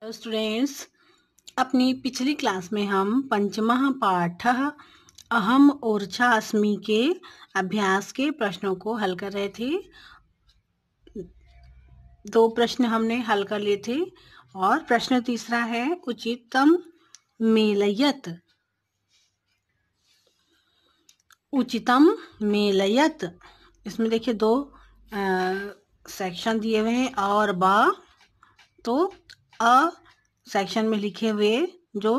Students, अपनी पिछली class में हम पंचमः पाठः अहम ओरछा अस्मि के अभ्यास के प्रश्नों को हल कर रहे थे। 2 प्रश्न हमने हल कर लिए थे और प्रश्न तीसरा है उचितम मेलयत। उचितम मेलयत, इसमें देखिए 2 सेक्शन दिए हुए हैं और ब। तो अ सेक्शन में लिखे हुए जो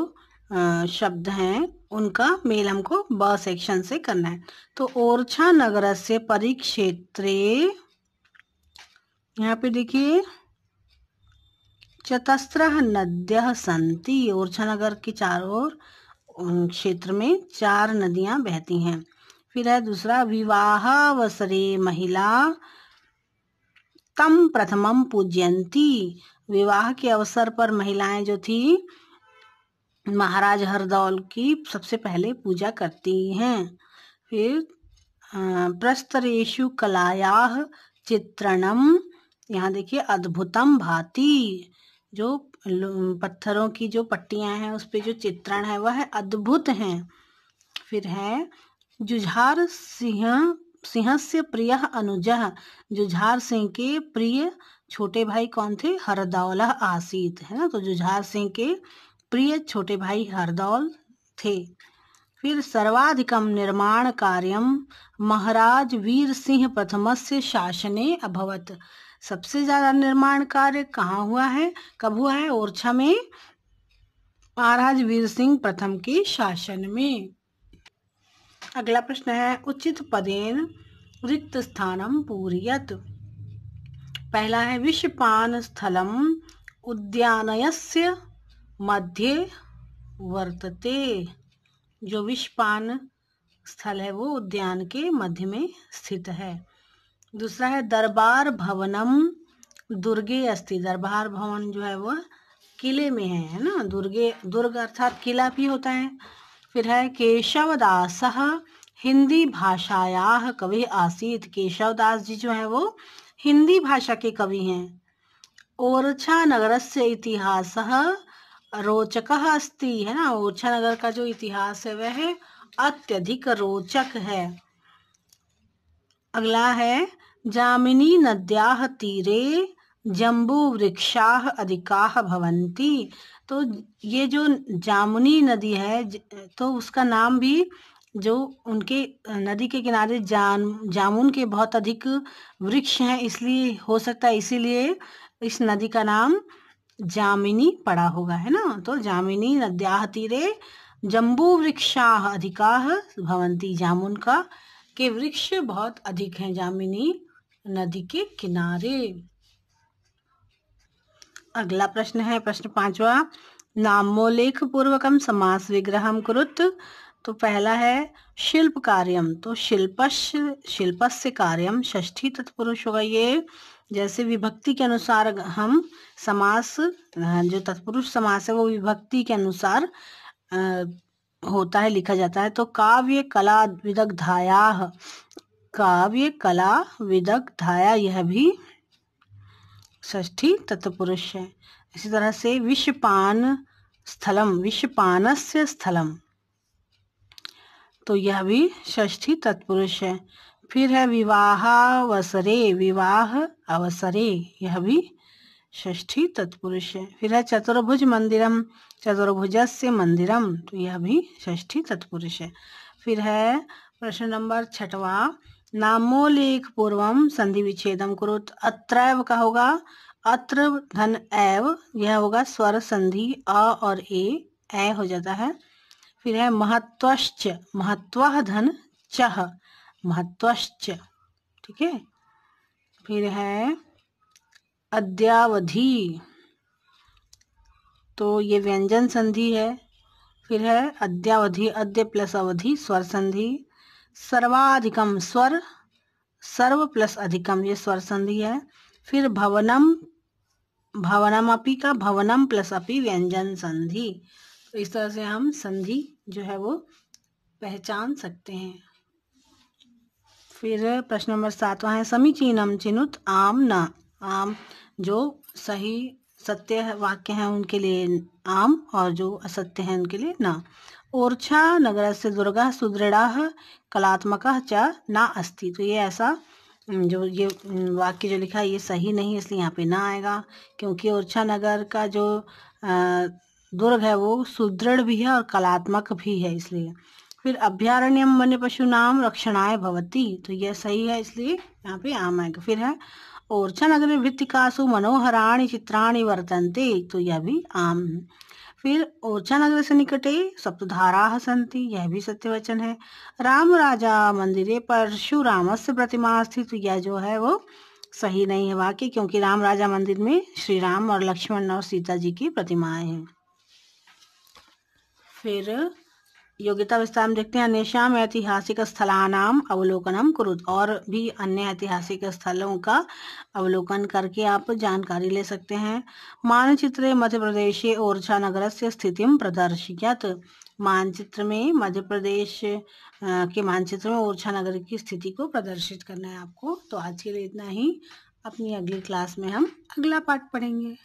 शब्द हैं उनका मेल हमको ब सेक्शन से करना है। तो ओरछा नगरस्य परिक्षेत्रे, यहाँ पे देखिए चतस्रः नद्यः सन्ति। ओरछा नगर के चारों ओर क्षेत्र में 4 नदियां बहती हैं। फिर है दूसरा, विवाहावसरे महिला तम प्रथमम पूजयन्ति। विवाह के अवसर पर महिलाएं जो थी महाराज हरदौल की सबसे पहले पूजा करती हैं। फिर प्रस्तरेषु कलायाः चित्रणम, यहाँ देखिए अद्भुतम भाति। जो पत्थरों की जो पट्टियां हैं उस पे जो चित्रण है वह अद्भुत हैं। फिर है जुझार सिंहस्य प्रियः अनुजः। जुझार सिंह के प्रिय छोटे भाई कौन थे? हरदौलः आसीत, है ना। तो जुझार सिंह के प्रिय छोटे भाई हरदौल थे। फिर सर्वाधिकम निर्माण कार्यम महाराज वीर सिंह प्रथमस्य शासने अभवत। सबसे ज्यादा निर्माण कार्य कहाँ हुआ है, कब हुआ है? ओरछा में महाराज वीर सिंह प्रथम के शासन में। अगला प्रश्न है उचित पदेन रिक्त स्थानम पूरयत। पहला है विषपान स्थलम उद्यानयस्य मध्ये वर्तते। जो विषपान स्थल है वो उद्यान के मध्य में स्थित है। दूसरा है दरबार भवनम दुर्गे अस्ति। दरबार भवन जो है वो किले में है ना। दुर्ग अर्थात किला भी होता है। फिर है केशवदासः हिंदी भाषायाः कवि आसीत। केशवदास जी जो है वो हिंदी भाषा के कवि हैं। ओरछा नगरस्य इतिहासः रोचकः अस्ति, है ना। ओरछा नगर का जो इतिहास है वह अत्यधिक रोचक है। अगला है जामिनी नद्याः तीरे जम्बू वृक्षाः अधिकाः भवन्ति। तो ये जो जामुनी नदी है तो उसका नाम भी जो उनके नदी के किनारे जामुन के बहुत अधिक वृक्ष हैं, इसलिए हो सकता है इसीलिए इस नदी का नाम जामिनी पड़ा होगा, है ना। तो जामिनी नद्याः तीरे जम्बू वृक्षाः अधिकाः भवन्ति। जामुन का के वृक्ष बहुत अधिक हैं जामिनी नदी के किनारे। अगला प्रश्न है प्रश्न 5वां, नामोल्लेख पूर्वकम समास विग्रहम कुरुत। तो पहला है शिल्प कार्यम। तो शिल्पस्य कार्यम षष्ठी तत्पुरुष होगा ये। जैसे विभक्ति के अनुसार हम समास, जो तत्पुरुष समास है वो विभक्ति के अनुसार होता है, लिखा जाता है। तो काव्य कला विदग्धायाः, काव्य कला विदग्धाया यह भी षष्ठी तत्पुरुष है। इसी तरह से विषपान स्थलम, विषपानस्य स्थलम, तो यह भी षष्ठी तत्पुरुष है। फिर है विवाहावसरे, विवाह अवसरे, यह भी षष्ठी तत्पुरुष है। फिर है चतुर्भुज मंदिरम, चतुर्भुजस्य मंदिरम, तो यह भी षष्ठी तत्पुरुष है। फिर है प्रश्न नंबर 6वां, नामोल्लेख पूर्वम संधि विच्छेदम कुरुत। अत्रैव का होगा अत्र धन एव, यह होगा स्वर संधि अ और ए हो जाता है। फिर है महत्वश्च, महत्वः धन चह, महत्वश्च, ठीक है। फिर है अद्यावधि, तो ये व्यंजन संधि है। फिर है अद्यावधि, अद्य प्लस अवधि स्वर संधि। सर्वाधिकम, स्वर सर्व प्लस अधिकम, ये स्वर संधि है। फिर भवनम, भवनम अपि का भवनम प्लस अपि व्यंजन संधि। तो इस तरह से हम संधि जो है वो पहचान सकते हैं। फिर प्रश्न नंबर 7वां है समीचीनम चिनुत आम न। आम जो सही सत्य वाक्य हैं उनके लिए आम और जो असत्य हैं उनके लिए न। ओरछा नगरस्य दुर्गः सुदृढ़ः कलात्मकः च न अस्ति। तो ये ऐसा जो ये वाक्य जो लिखा है ये सही नहीं, इसलिए यहाँ पे ना आएगा, क्योंकि ओरछा नगर का जो दुर्ग है वो सुदृढ़ भी है और कलात्मक भी है, इसलिए। फिर अभ्यारण्यम वन्य पशुनाम रक्षणाय भवति। तो यह सही है, इसलिए यहाँ पे आम आएगा। फिर है ओरछा नगरे वृत्तिकासु मनोहराणि चित्राणि वर्तन्ते। तो यह भी आम है। फिर ओरछा नगर से निकटे सप्तधाराः सन्ति। यह भी सत्यवचन है। राम राजा मंदिरे परशुरामस्य प्रतिमा अस्ति। तो यह जो है वो सही नहीं है वाक्य, क्योंकि राम राजा मंदिर में श्री राम और लक्ष्मण और सीता जी की प्रतिमाएं हैं। फिर योग्यता विस्तार में देखते हैं। अन्येषाम् ऐतिहासिक स्थलानाम अवलोकनम कुरुत। और भी अन्य ऐतिहासिक स्थलों का अवलोकन करके आप जानकारी ले सकते हैं। मानचित्रे मध्य प्रदेशे ओरछा नगरस्य स्थितिं प्रदर्शयत्। मानचित्र में मध्य प्रदेश के मानचित्र में ओरछा नगर की स्थिति को प्रदर्शित करना है आपको। तो आज के लिए इतना ही। अपनी अगली क्लास में हम अगला पाठ पढ़ेंगे।